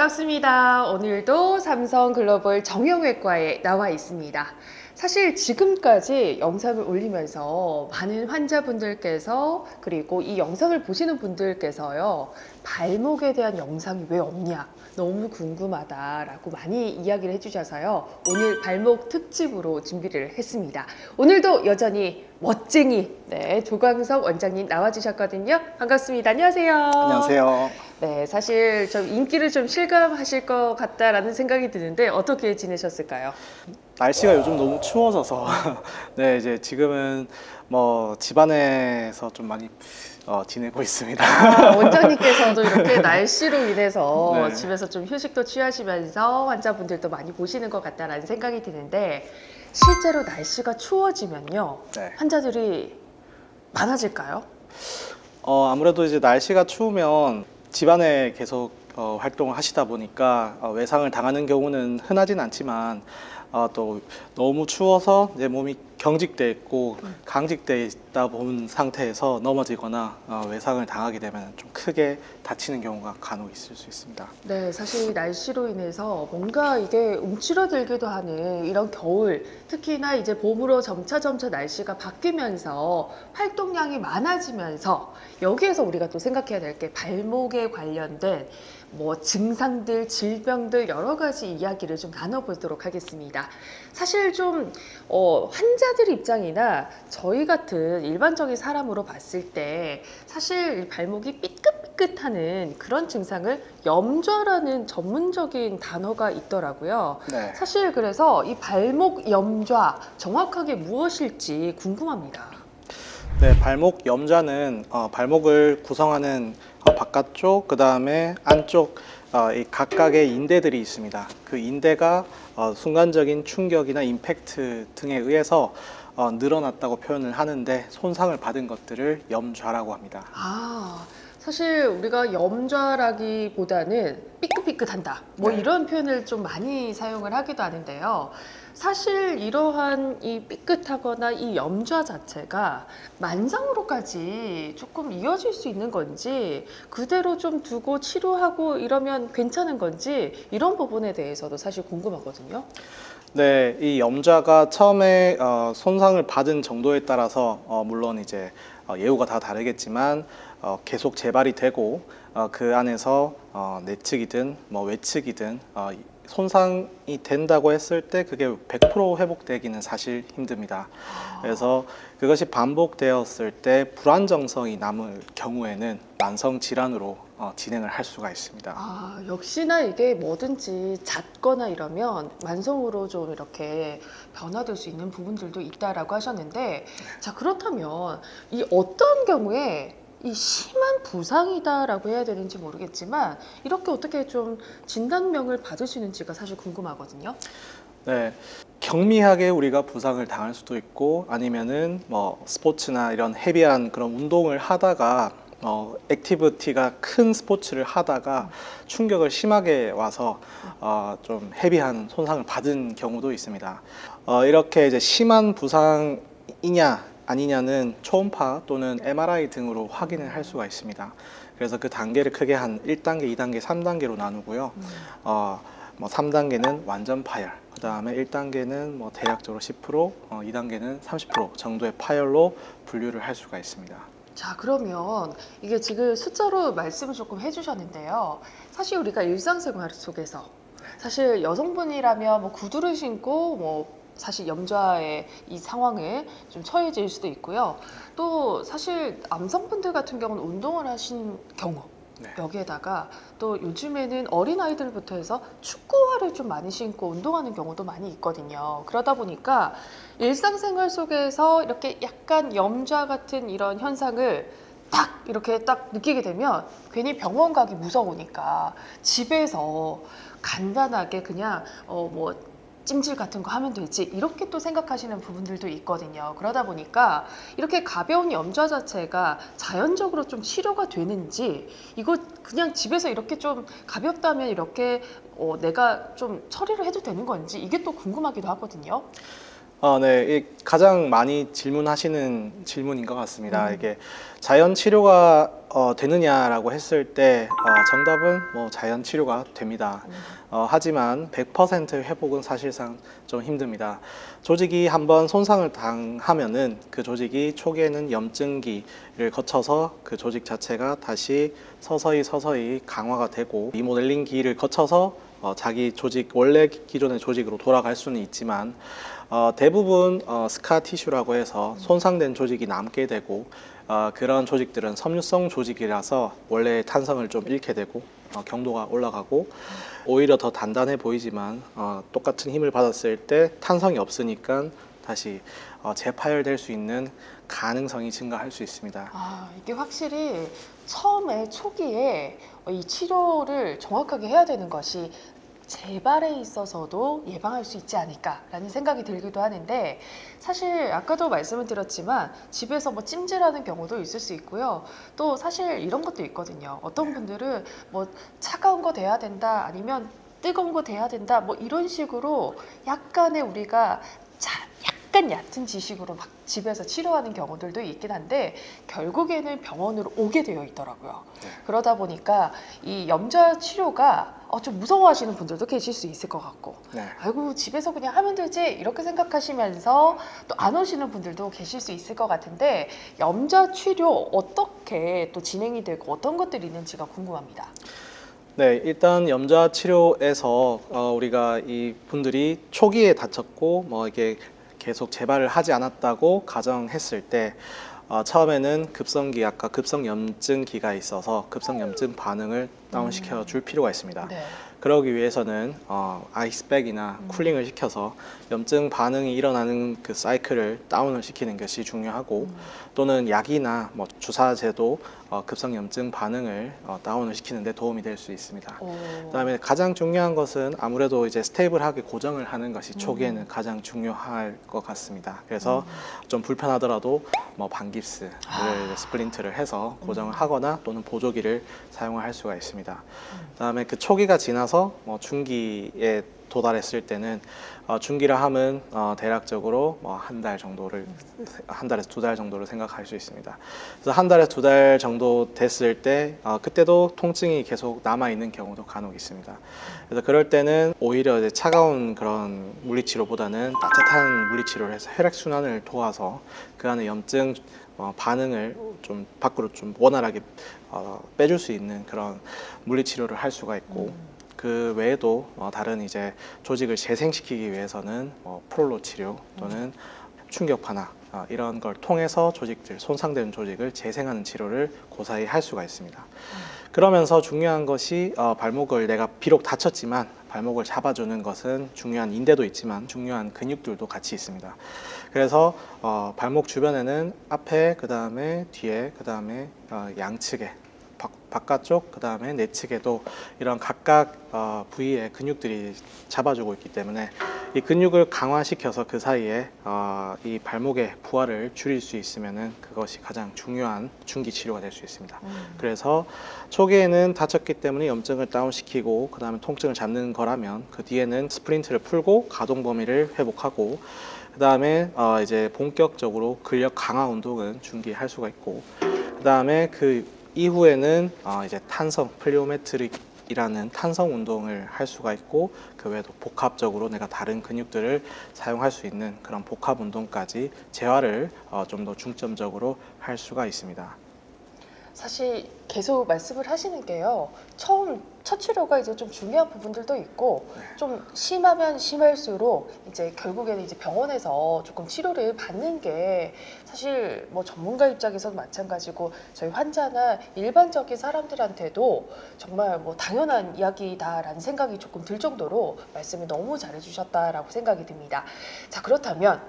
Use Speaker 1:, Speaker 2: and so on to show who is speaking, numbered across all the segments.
Speaker 1: 반갑습니다. 오늘도 삼성글로벌 정형외과에 나와 있습니다. 사실 지금까지 영상을 올리면서 많은 환자분들께서 그리고 이 영상을 보시는 분들께서요, 발목에 대한 영상이 왜 없냐, 너무 궁금하다라고 많이 이야기를 해주셔서요, 오늘 발목 특집으로 준비를 했습니다. 오늘도 여전히 멋쟁이 조광석 원장님 나와주셨거든요. 반갑습니다. 안녕하세요.
Speaker 2: 안녕하세요.
Speaker 1: 네, 사실 좀 인기를 좀 실감하실 것 같다라는 생각이 드는데 어떻게 지내셨을까요?
Speaker 2: 날씨가 요즘 너무 추워져서 네, 이제 지금은 뭐 집안에서 좀 많이 지내고 있습니다.
Speaker 1: 원장님께서도 이렇게 날씨로 인해서
Speaker 2: 네.
Speaker 1: 집에서 좀 휴식도 취하시면서 환자분들도 많이 보시는 것 같다라는 생각이 드는데, 실제로 날씨가 추워지면요,
Speaker 2: 네.
Speaker 1: 환자들이 많아질까요?
Speaker 2: 아무래도 이제 날씨가 추우면 집안에 계속 활동을 하시다 보니까 외상을 당하는 경우는 흔하진 않지만 또 너무 추워서 내 몸이 경직돼 있고 강직돼 있다 본 상태에서 넘어지거나 외상을 당하게 되면 좀 크게 다치는 경우가 간혹 있을 수 있습니다.
Speaker 1: 네, 사실 날씨로 인해서 뭔가 이게 움츠러들기도 하는 이런 겨울, 특히나 이제 봄으로 점차 날씨가 바뀌면서 활동량이 많아지면서 여기에서 우리가 또 생각해야 될 게 발목에 관련된 뭐 증상들, 질병들 여러 가지 이야기를 좀 나눠보도록 하겠습니다. 사실 좀 환자들 입장이나 저희 같은 일반적인 사람으로 봤을 때 사실 발목이 삐끗삐끗하는 그런 증상을 염좌라는 전문적인 단어가 있더라고요.
Speaker 2: 네.
Speaker 1: 사실 그래서 이 발목 염좌 정확하게 무엇일지 궁금합니다.
Speaker 2: 네, 발목 염좌는 발목을 구성하는 바깥쪽, 그 다음에 안쪽 이 각각의 인대들이 있습니다. 그 인대가 순간적인 충격이나 임팩트 등에 의해서 늘어났다고 표현을 하는데 손상을 받은 것들을 염좌라고 합니다.
Speaker 1: 사실 우리가 염좌라기보다는 삐끗삐끗한다, 뭐
Speaker 2: 네.
Speaker 1: 이런 표현을 좀 많이 사용을 하기도 하는데요. 사실 이러한 이 삐끗하거나 이 염좌 자체가 만성으로까지 조금 이어질 수 있는 건지, 그대로 좀 두고 치료하고 이러면 괜찮은 건지, 이런 부분에 대해서도 사실 궁금하거든요.
Speaker 2: 네, 이 염좌가 처음에 손상을 받은 정도에 따라서 물론 이제 예후가 다 다르겠지만 계속 재발이 되고 그 안에서 내측이든 뭐 외측이든 손상이 된다고 했을 때 그게 100% 회복되기는 사실 힘듭니다. 그래서 그것이 반복되었을 때 불안정성이 남을 경우에는 만성 질환으로 진행을 할 수가 있습니다.
Speaker 1: 역시나 이게 뭐든지 잦거나 이러면 만성으로 좀 이렇게 변화될 수 있는 부분들도 있다라고 하셨는데, 자, 그렇다면 이 어떤 경우에 이 심한 부상이다라고 해야 되는지 모르겠지만 이렇게 어떻게 좀 진단명을 받을 수 있는지가 사실 궁금하거든요.
Speaker 2: 네, 경미하게 우리가 부상을 당할 수도 있고 아니면은 뭐 스포츠나 이런 헤비한 그런 운동을 하다가 액티비티가 큰 스포츠를 하다가 충격을 심하게 와서 좀 헤비한 손상을 받은 경우도 있습니다. 이렇게 이제 심한 부상이냐 아니냐는 초음파 또는 MRI 등으로 확인을 할 수가 있습니다. 그래서 그 단계를 크게 한 1단계, 2단계, 3단계로 나누고요. 뭐 3단계는 완전 파열, 그 다음에 1단계는 뭐 대략적으로 10%, 2단계는 30% 정도의 파열로 분류를 할 수가 있습니다.
Speaker 1: 자, 그러면 이게 지금 숫자로 말씀을 조금 해주셨는데요. 사실 우리가 일상생활 속에서 사실 여성분이라면 뭐 구두를 신고 뭐 사실 염좌의 이 상황에 좀 처해질 수도 있고요. 또 사실 남성분들 같은 경우는 운동을 하신 경우,
Speaker 2: 네.
Speaker 1: 여기에다가 또 요즘에는 어린아이들부터 해서 축구화를 좀 많이 신고 운동하는 경우도 많이 있거든요. 그러다 보니까 일상생활 속에서 이렇게 약간 염좌 같은 이런 현상을 딱 이렇게 딱 느끼게 되면 괜히 병원 가기 무서우니까 집에서 간단하게 그냥 뭐 찜질 같은 거 하면 되지, 이렇게 또 생각하시는 부분들도 있거든요. 그러다 보니까 이렇게 가벼운 염좌 자체가 자연적으로 좀 치료가 되는지, 이거 그냥 집에서 이렇게 좀 가볍다면 이렇게 내가 좀 처리를 해도 되는 건지, 이게 또 궁금하기도 하거든요.
Speaker 2: 네, 이 가장 많이 질문하시는 질문인 것 같습니다. 이게 자연 치료가 되느냐라고 했을 때 정답은 뭐 자연 치료가 됩니다. 하지만 100% 회복은 사실상 좀 힘듭니다. 조직이 한번 손상을 당하면은 그 조직이 초기에는 염증기를 거쳐서 그 조직 자체가 다시 서서히 강화가 되고 리모델링기를 거쳐서 자기 조직 원래 기존의 조직으로 돌아갈 수는 있지만 대부분 스카 티슈라고 해서 손상된 조직이 남게 되고 그런 조직들은 섬유성 조직이라서 원래 탄성을 좀 잃게 되고 경도가 올라가고 오히려 더 단단해 보이지만 똑같은 힘을 받았을 때 탄성이 없으니까 다시 재파열될 수 있는 가능성이 증가할 수 있습니다.
Speaker 1: 이게 확실히 처음에 초기에 이 치료를 정확하게 해야 되는 것이 재발에 있어서도 예방할 수 있지 않을까라는 생각이 들기도 하는데, 사실 아까도 말씀을 드렸지만 집에서 뭐 찜질하는 경우도 있을 수 있고요. 또 사실 이런 것도 있거든요. 어떤 분들은 뭐 차가운 거 돼야 된다, 아니면 뜨거운 거 돼야 된다, 뭐 이런 식으로 약간의 우리가 약간 얕은 지식으로 막 집에서 치료하는 경우들도 있긴 한데, 결국에는 병원으로 오게 되어 있더라고요. 그러다 보니까 이 염좌 치료가 좀 무서워하시는 분들도 계실 수 있을 것 같고, 아이고 집에서 그냥 하면 되지 이렇게 생각하시면서 또 안 오시는 분들도 계실 수 있을 것 같은데, 염좌 치료 어떻게 또 진행이 되고 어떤 것들이 있는지가 궁금합니다.
Speaker 2: 네, 일단 염좌 치료에서 우리가 이 분들이 초기에 다쳤고 뭐 이게 계속 재발을 하지 않았다고 가정했을 때 처음에는 급성기, 아까 급성염증기가 있어서 급성염증 반응을 다운시켜 줄 필요가 있습니다.
Speaker 1: 네.
Speaker 2: 그러기 위해서는 아이스백이나 쿨링을 시켜서 염증 반응이 일어나는 그 사이클을 다운을 시키는 것이 중요하고, 또는 약이나 뭐 주사제도 급성염증 반응을 다운을 시키는 데 도움이 될 수 있습니다. 그다음에 가장 중요한 것은 아무래도 이제 스테이블하게 고정을 하는 것이 초기에는 가장 중요할 것 같습니다. 그래서 좀 불편하더라도 뭐 반깁스를 스플린트를 해서 고정을 하거나 또는 보조기를 사용할 수가 있습니다. 그다음에 그 초기가 지나서 뭐 중기에 도달했을 때는 중기라 함은 대략적으로 뭐 한 달에서 두 달 정도를 생각할 수 있습니다. 그래서 한 달에서 두 달 정도 됐을 때 그때도 통증이 계속 남아 있는 경우도 간혹 있습니다. 그래서 그럴 때는 오히려 이제 차가운 그런 물리치료보다는 따뜻한 물리치료를 해서 혈액 순환을 도와서 그 안에 염증 반응을 좀 밖으로 좀 원활하게 빼줄 수 있는 그런 물리치료를 할 수가 있고, 그 외에도 다른 이제 조직을 재생시키기 위해서는 프롤로 치료 또는 충격파나 이런 걸 통해서 손상된 조직을 재생하는 치료를 고사히 할 수가 있습니다. 그러면서 중요한 것이 발목을 내가 비록 다쳤지만 발목을 잡아주는 것은 중요한 인대도 있지만 중요한 근육들도 같이 있습니다. 그래서 발목 주변에는 앞에, 그 다음에 뒤에, 그 다음에 양측에, 바깥쪽, 그 다음에 내측에도 이런 각각 부위의 근육들이 잡아주고 있기 때문에 이 근육을 강화시켜서 그 사이에 이 발목의 부하를 줄일 수 있으면은 그것이 가장 중요한 중기 치료가 될 수 있습니다. 그래서 초기에는 다쳤기 때문에 염증을 다운시키고 그 다음에 통증을 잡는 거라면, 그 뒤에는 스프린트를 풀고 가동 범위를 회복하고, 그 다음에 이제 본격적으로 근력 강화 운동은 중기할 수가 있고, 그 다음에 그 이후에는 이제 탄성 플리오메트릭이라는 탄성 운동을 할 수가 있고, 그 외에도 복합적으로 내가 다른 근육들을 사용할 수 있는 그런 복합 운동까지 재활을 좀 더 중점적으로 할 수가 있습니다.
Speaker 1: 사실 계속 말씀을 하시는 게요, 첫 치료가 이제 좀 중요한 부분들도 있고, 좀 심하면 심할수록 이제 결국에는 이제 병원에서 조금 치료를 받는 게 사실 뭐 전문가 입장에서도 마찬가지고 저희 환자나 일반적인 사람들한테도 정말 뭐 당연한 이야기다라는 생각이 조금 들 정도로 말씀을 너무 잘해주셨다라고 생각이 듭니다. 자, 그렇다면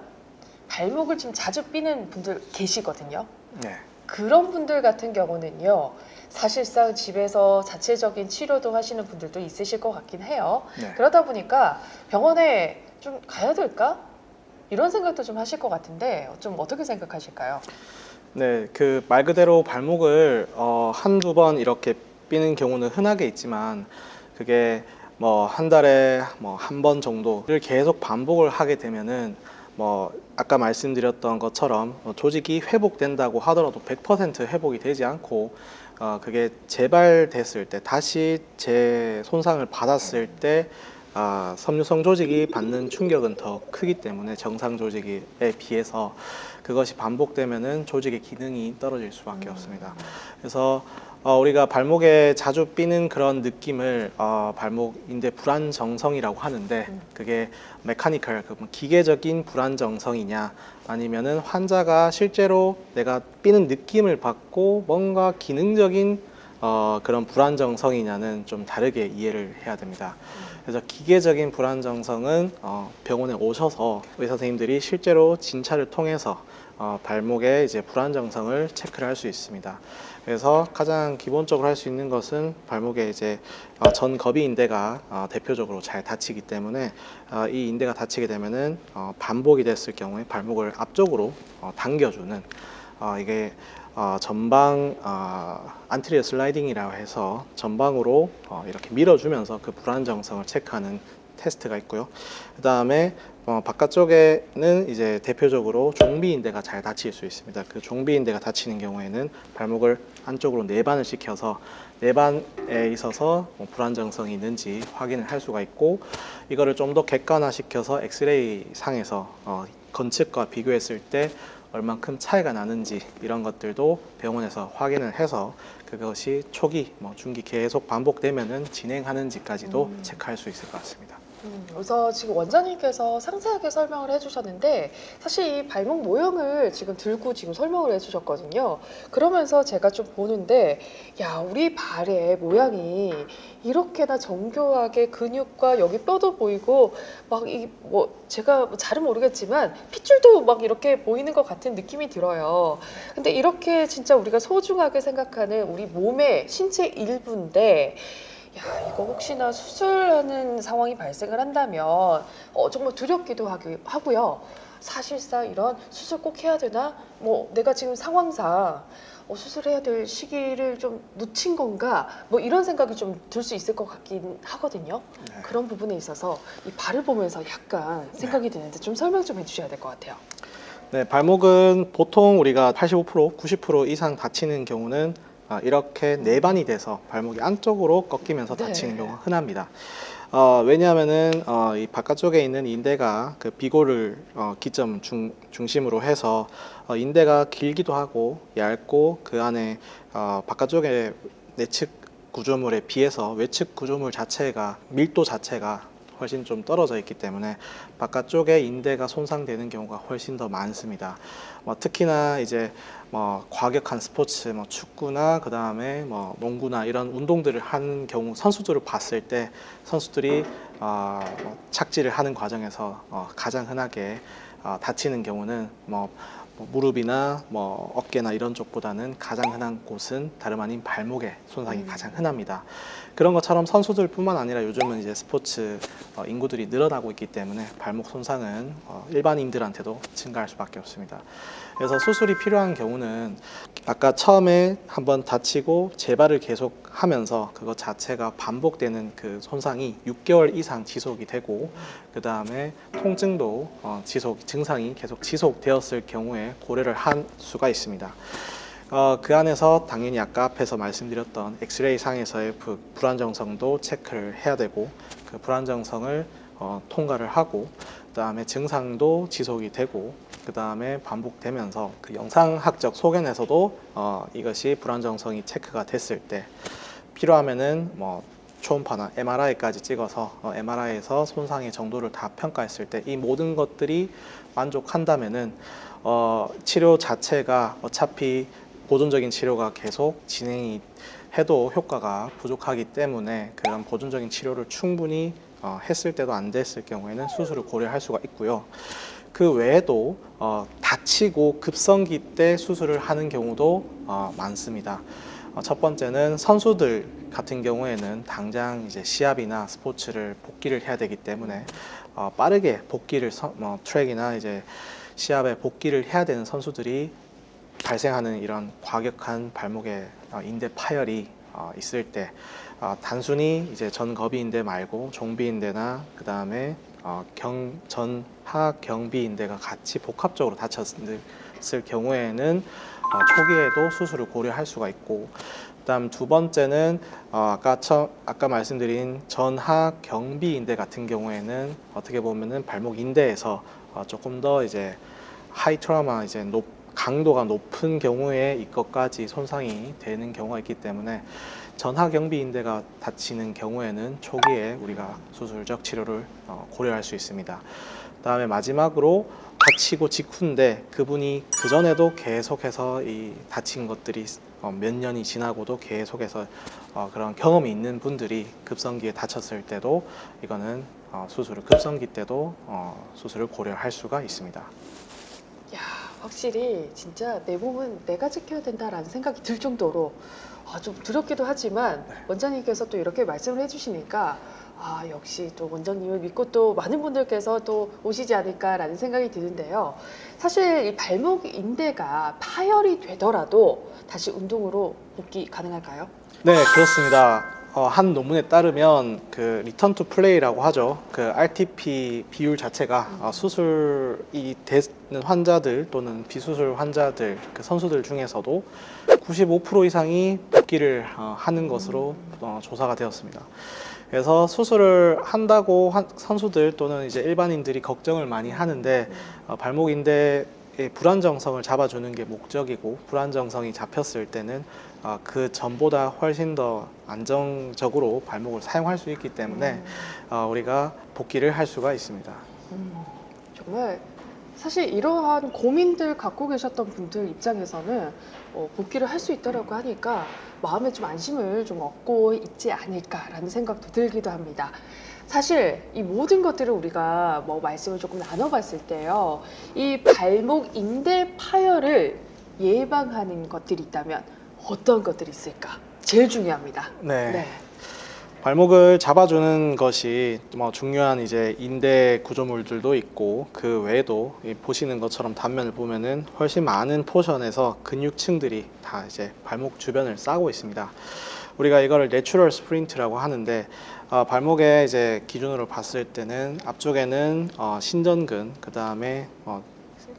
Speaker 1: 발목을 좀 자주 삐는 분들 계시거든요.
Speaker 2: 네.
Speaker 1: 그런 분들 같은 경우는요, 사실상 집에서 자체적인 치료도 하시는 분들도 있으실 것 같긴 해요.
Speaker 2: 네.
Speaker 1: 그러다 보니까 병원에 좀 가야 될까? 이런 생각도 좀 하실 것 같은데 좀 어떻게 생각하실까요?
Speaker 2: 네, 그 말 그대로 발목을 한두 번 이렇게 삐는 경우는 흔하게 있지만, 그게 뭐 한 달에 뭐 한 번 정도를 계속 반복을 하게 되면은 뭐 아까 말씀드렸던 것처럼 조직이 회복된다고 하더라도 100% 회복이 되지 않고 그게 재발됐을 때 다시 재손상을 받았을 때 섬유성 조직이 받는 충격은 더 크기 때문에 정상 조직에 비해서 그것이 반복되면은 조직의 기능이 떨어질 수밖에 없습니다. 그래서 우리가 발목에 자주 삐는 그런 느낌을 발목 인대 불안정성이라고 하는데 그게 메카니컬, 기계적인 불안정성이냐 아니면은 환자가 실제로 내가 삐는 느낌을 받고 뭔가 기능적인 그런 불안정성이냐는 좀 다르게 이해를 해야 됩니다. 그래서 기계적인 불안정성은 병원에 오셔서 의사 선생님들이 실제로 진찰을 통해서 발목의 이제 불안정성을 체크를 할 수 있습니다. 그래서 가장 기본적으로 할 수 있는 것은 발목에 이제 전거비 인대가 대표적으로 잘 다치기 때문에 이 인대가 다치게 되면은 반복이 됐을 경우에 발목을 앞쪽으로 당겨주는 이게 전방 안티리어 슬라이딩이라고 해서 전방으로 이렇게 밀어주면서 그 불안정성을 체크하는 테스트가 있고요. 그 다음에 바깥쪽에는 이제 대표적으로 종비인대가 잘 다칠 수 있습니다. 그 종비인대가 다치는 경우에는 발목을 안쪽으로 내반을 시켜서 내반에 있어서 불안정성이 있는지 확인을 할 수가 있고 이거를 좀 더 객관화시켜서 엑스레이 상에서 건측과 비교했을 때 얼만큼 차이가 나는지 이런 것들도 병원에서 확인을 해서 그것이 초기, 중기 계속 반복되면은 진행하는지까지도 체크할 수 있을 것 같습니다.
Speaker 1: 그래서 지금 원장님께서 상세하게 설명을 해주셨는데 사실 이 발목 모형을 지금 들고 지금 설명을 해주셨거든요. 그러면서 제가 좀 보는데 야 우리 발의 모양이 이렇게나 정교하게 근육과 여기 뼈도 보이고 막 이 뭐 제가 잘은 모르겠지만 핏줄도 막 이렇게 보이는 것 같은 느낌이 들어요. 근데 이렇게 진짜 우리가 소중하게 생각하는 우리 몸의 신체 일부인데 야, 이거 혹시나 수술하는 상황이 발생을 한다면 정말 두렵기도 하고요. 사실상 이런 수술 꼭 해야 되나? 뭐 내가 지금 상황상 수술해야 될 시기를 좀 놓친 건가? 뭐 이런 생각이 좀 들 수 있을 것 같긴 하거든요.
Speaker 2: 네.
Speaker 1: 그런 부분에 있어서 이 발을 보면서 약간 생각이 드는데 좀 설명 좀 해주셔야 될 것 같아요.
Speaker 2: 네, 발목은 보통 우리가 85%, 90% 이상 다치는 경우는 이렇게 내반이 돼서 발목이 안쪽으로 꺾이면서
Speaker 1: 네.
Speaker 2: 다치는 경우가 흔합니다. 왜냐하면은 이 바깥쪽에 있는 인대가 그 비골을 기점 중심으로 해서 인대가 길기도 하고 얇고 그 안에 바깥쪽에 내측 구조물에 비해서 외측 구조물 자체가 밀도 자체가 훨씬 좀 떨어져 있기 때문에 바깥쪽에 인대가 손상되는 경우가 훨씬 더 많습니다. 특히나 이제 과격한 스포츠, 축구나 그 다음에 농구나 이런 운동들을 하는 경우 선수들을 봤을 때 선수들이 착지를 하는 과정에서 가장 흔하게 다치는 경우는 무릎이나 어깨나 이런 쪽보다는 가장 흔한 곳은 다름 아닌 발목의 손상이 가장 흔합니다. 그런 것처럼 선수들뿐만 아니라 요즘은 이제 스포츠 인구들이 늘어나고 있기 때문에 발목 손상은 일반인들한테도 증가할 수밖에 없습니다. 그래서 수술이 필요한 경우는 아까 처음에 한번 다치고 재발을 계속 하면서 그것 자체가 반복되는 그 손상이 6개월 이상 지속이 되고 그 다음에 통증도 증상이 계속 지속되었을 경우에 고려를 할 수가 있습니다. 그 안에서 당연히 아까 앞에서 말씀드렸던 엑스레이 상에서의 불안정성도 체크를 해야 되고 그 불안정성을 통과를 하고 그 다음에 증상도 지속이 되고 그 다음에 반복되면서 그 영상학적 소견에서도 이것이 불안정성이 체크가 됐을 때 필요하면은 초음파나 MRI까지 찍어서 MRI에서 손상의 정도를 다 평가했을 때 이 모든 것들이 만족한다면은 치료 자체가 어차피 보존적인 치료가 계속 진행이 해도 효과가 부족하기 때문에 그런 보존적인 치료를 충분히 했을 때도 안 됐을 경우에는 수술을 고려할 수가 있고요. 그 외에도 다치고 급성기 때 수술을 하는 경우도 많습니다. 첫 번째는 선수들 같은 경우에는 당장 이제 시합이나 스포츠를 복귀를 해야 되기 때문에 빠르게 복귀를 트랙이나 이제 시합에 복귀를 해야 되는 선수들이 발생하는 이런 과격한 발목의 인대 파열이 있을 때 단순히 이제 전거비인대 말고 종비인대나 그 다음에 전하 경비 인대가 같이 복합적으로 다쳤을 경우에는 초기에도 수술을 고려할 수가 있고, 그다음 두 번째는 아까 말씀드린 전하 경비 인대 같은 경우에는 어떻게 보면은 발목 인대에서 조금 더 이제 하이 트라우마, 이제 강도가 높은 경우에 이것까지 손상이 되는 경우가 있기 때문에 전하 경비 인대가 다치는 경우에는 초기에 우리가 수술적 치료를 고려할 수 있습니다. 그다음에 마지막으로 다치고 직후인데 그분이 그 전에도 계속해서 이 다친 것들이 몇 년이 지나고도 계속해서 그런 경험이 있는 분들이 급성기에 다쳤을 때도 이거는 급성기 때도 수술을 고려할 수가 있습니다.
Speaker 1: 야, 확실히 진짜 내 몸은 내가 지켜야 된다라는 생각이 들 정도로 좀 두렵기도 하지만 원장님께서 또 이렇게 말씀을 해주시니까 역시 또 원장님을 믿고 또 많은 분들께서 또 오시지 않을까라는 생각이 드는데요. 사실 이 발목 인대가 파열이 되더라도 다시 운동으로 복귀 가능할까요?
Speaker 2: 네, 그렇습니다. 한 논문에 따르면 그 리턴 투 플레이라고 하죠. 그 RTP 비율 자체가 수술이 되는 환자들 또는 비수술 환자들, 그 선수들 중에서도 95% 이상이 복귀를 하는 것으로 조사가 되었습니다. 그래서 수술을 한다고 선수들 또는 이제 일반인들이 걱정을 많이 하는데 발목 인대의 불안정성을 잡아주는 게 목적이고, 불안정성이 잡혔을 때는 그 전보다 훨씬 더 안정적으로 발목을 사용할 수 있기 때문에 우리가 복귀를 할 수가 있습니다.
Speaker 1: 정말 사실 이러한 고민들 갖고 계셨던 분들 입장에서는 복귀를 할 수 있다라고 하니까 마음에 좀 안심을 좀 얻고 있지 않을까라는 생각도 들기도 합니다. 사실 이 모든 것들을 우리가 말씀을 조금 나눠봤을 때요, 이 발목 인대 파열을 예방하는 것들이 있다면 어떤 것들이 있을까? 제일 중요합니다.
Speaker 2: 네. 발목을 잡아주는 것이 중요한 이제 인대 구조물들도 있고, 그 외에도 보시는 것처럼 단면을 보면은 훨씬 많은 포션에서 근육층들이 다 이제 발목 주변을 싸고 있습니다. 우리가 이거를 내추럴 스프린트라고 하는데, 발목에 이제 기준으로 봤을 때는 앞쪽에는 신전근, 그 다음에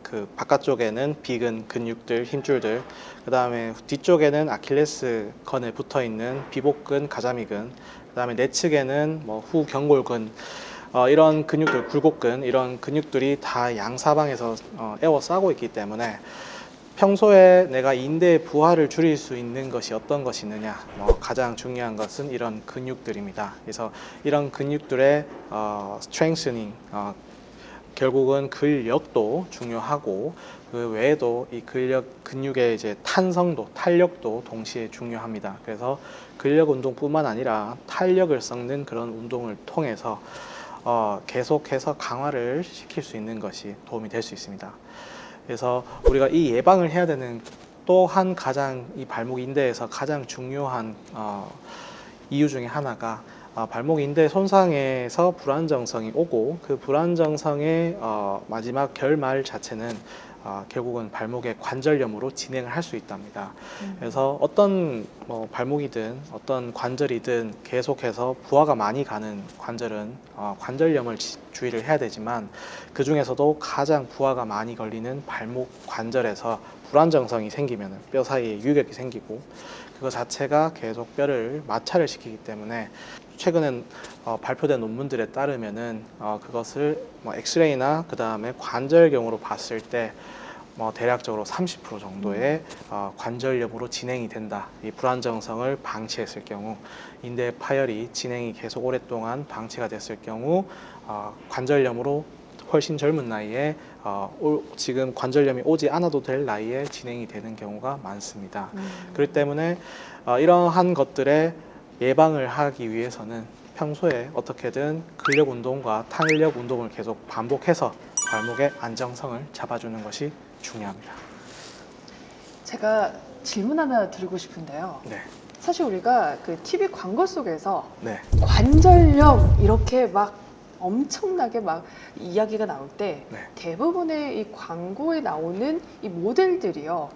Speaker 2: 그 바깥쪽에는 비근 근육들, 힘줄들, 그 다음에 뒤쪽에는 아킬레스건에 붙어 있는 비복근, 가자미근, 그 다음에 내측에는 후경골근, 이런 근육들, 굴곡근, 이런 근육들이 다 양사방에서 에워싸고 있기 때문에 평소에 내가 인대의 부하를 줄일 수 있는 것이 어떤 것이 있느냐, 가장 중요한 것은 이런 근육들입니다. 그래서 이런 근육들의 스트렝스닝, 결국은 근력도 중요하고, 그 외에도 이 근육의 이제 탄성도, 탄력도 동시에 중요합니다. 그래서 근력 운동뿐만 아니라 탄력을 섞는 그런 운동을 통해서 계속해서 강화를 시킬 수 있는 것이 도움이 될 수 있습니다. 그래서 우리가 이 예방을 해야 되는 또 한 가장 이 발목 인대에서 가장 중요한 이유 중에 하나가 발목 인대 손상에서 불안정성이 오고, 그 불안정성의 마지막 결말 자체는 결국은 발목의 관절염으로 진행을 할 수 있답니다. 그래서 어떤 발목이든 어떤 관절이든 계속해서 부하가 많이 가는 관절은 관절염을 주의를 해야 되지만, 그 중에서도 가장 부하가 많이 걸리는 발목 관절에서 불안정성이 생기면 뼈 사이에 유격이 생기고, 그거 자체가 계속 뼈를 마찰을 시키기 때문에 최근에 발표된 논문들에 따르면은 그것을 엑스레이나 그 다음에 관절경으로 봤을 때 대략적으로 30% 정도의 관절염으로 진행이 된다. 이 불안정성을 방치했을 경우, 인대 파열이 진행이 계속 오랫동안 방치가 됐을 경우 관절염으로 훨씬 젊은 나이에 지금 관절염이 오지 않아도 될 나이에 진행이 되는 경우가 많습니다. 그렇기 때문에 이러한 것들의 예방을 하기 위해서는 평소에 어떻게든 근력 운동과 탄력 운동을 계속 반복해서 발목의 안정성을 잡아주는 것이 중요합니다.
Speaker 1: 제가 질문 하나 드리고 싶은데요.
Speaker 2: 네.
Speaker 1: 사실 우리가 그 TV 광고 속에서
Speaker 2: 네.
Speaker 1: 관절염 이렇게 막 엄청나게 막 이야기가 나올 때
Speaker 2: 네.
Speaker 1: 대부분의 이 광고에 나오는 이 모델들이요.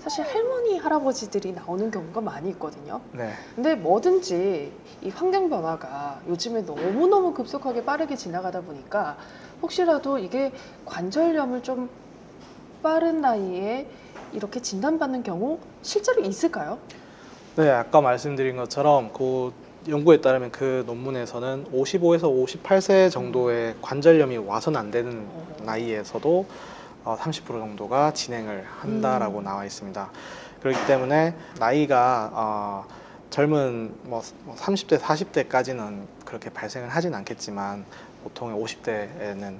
Speaker 1: 사실 할머니, 할아버지들이 나오는 경우가 많이 있거든요.
Speaker 2: 네.
Speaker 1: 근데 뭐든지 이 환경 변화가 요즘에 너무너무 급속하게 빠르게 지나가다 보니까 혹시라도 이게 관절염을 좀 빠른 나이에 이렇게 진단받는 경우 실제로 있을까요?
Speaker 2: 네, 아까 말씀드린 것처럼 그 연구에 따르면 그 논문에서는 55에서 58세 정도의 관절염이 와서는 안 되는 나이에서도 30% 정도가 진행을 한다라고 나와 있습니다. 그렇기 때문에 나이가 젊은 뭐 30대, 40대까지는 그렇게 발생을 하진 않겠지만 보통 50대에는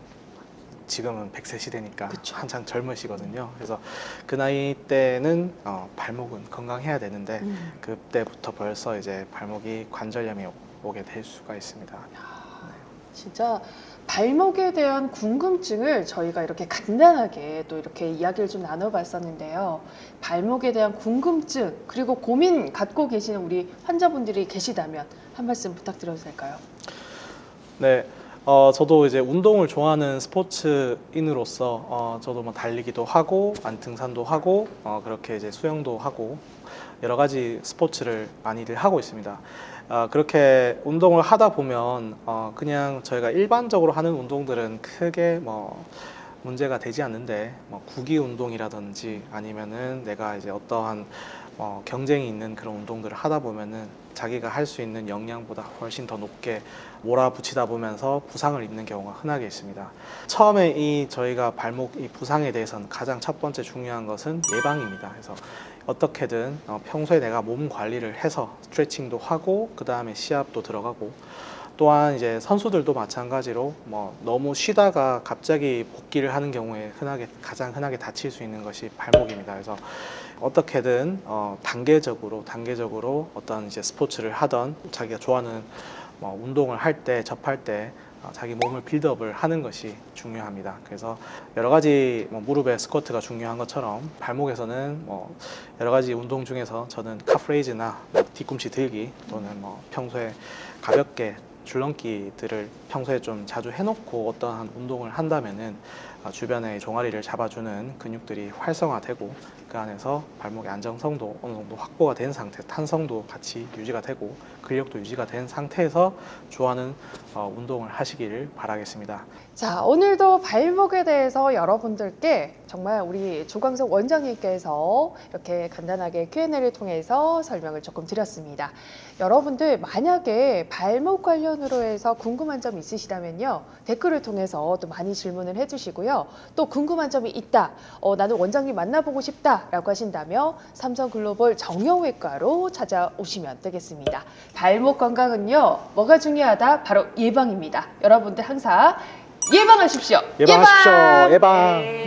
Speaker 2: 지금은 100세 시대니까
Speaker 1: 그쵸.
Speaker 2: 한창 젊으시거든요. 그래서 그 나이 때는 발목은 건강해야 되는데 그때부터 벌써 이제 발목이 관절염이 오게 될 수가 있습니다.
Speaker 1: 진짜 발목에 대한 궁금증을 저희가 이렇게 간단하게 또 이렇게 이야기를 좀 나눠봤었는데요. 발목에 대한 궁금증 그리고 고민 갖고 계시는 우리 환자분들이 계시다면 한 말씀 부탁드려도 될까요?
Speaker 2: 네, 저도 이제 운동을 좋아하는 스포츠인으로서 저도 뭐 달리기도 하고 등산도 하고 그렇게 이제 수영도 하고 여러 가지 스포츠를 많이들 하고 있습니다. 그렇게 운동을 하다 보면 그냥 저희가 일반적으로 하는 운동들은 크게 뭐 문제가 되지 않는데 뭐 구기 운동이라든지 아니면은 내가 이제 어떠한 경쟁이 있는 그런 운동들을 하다 보면은 자기가 할 수 있는 역량보다 훨씬 더 높게 몰아붙이다 보면서 부상을 입는 경우가 흔하게 있습니다. 처음에 저희가 발목 이 부상에 대해서는 가장 첫 번째 중요한 것은 예방입니다. 그래서 어떻게든 평소에 내가 몸 관리를 해서 스트레칭도 하고 그 다음에 시합도 들어가고 또한 이제 선수들도 마찬가지로 뭐 너무 쉬다가 갑자기 복귀를 하는 경우에 가장 흔하게 다칠 수 있는 것이 발목입니다. 그래서 어떻게든 단계적으로 어떤 이제 스포츠를 하던 자기가 좋아하는 운동을 할 때 접할 때 자기 몸을 빌드업을 하는 것이 중요합니다. 그래서 여러 가지 무릎의 스쿼트가 중요한 것처럼 발목에서는 여러 가지 운동 중에서 저는 카프레이즈나 뒤꿈치 들기 또는 평소에 가볍게 줄넘기들을 평소에 좀 자주 해놓고 어떠한 운동을 한다면은 주변의 종아리를 잡아주는 근육들이 활성화되고 그 안에서 발목의 안정성도 어느 정도 확보가 된 상태, 탄성도 같이 유지가 되고 근력도 유지가 된 상태에서 좋아하는 운동을 하시기를 바라겠습니다.
Speaker 1: 자, 오늘도 발목에 대해서 여러분들께 정말 우리 조광석 원장님께서 이렇게 간단하게 Q&A를 통해서 설명을 조금 드렸습니다. 여러분들 만약에 발목 관련으로 해서 궁금한 점 있으시다면요. 댓글을 통해서 또 많이 질문을 해주시고요. 또 궁금한 점이 있다. 나는 원장님 만나보고 싶다 라고 하신다면 삼성글로벌 정형외과로 찾아오시면 되겠습니다. 발목 건강은요. 뭐가 중요하다? 바로 예방입니다. 여러분들 항상 예방하십시오.
Speaker 2: 예방하십시오. 예방.
Speaker 1: 네.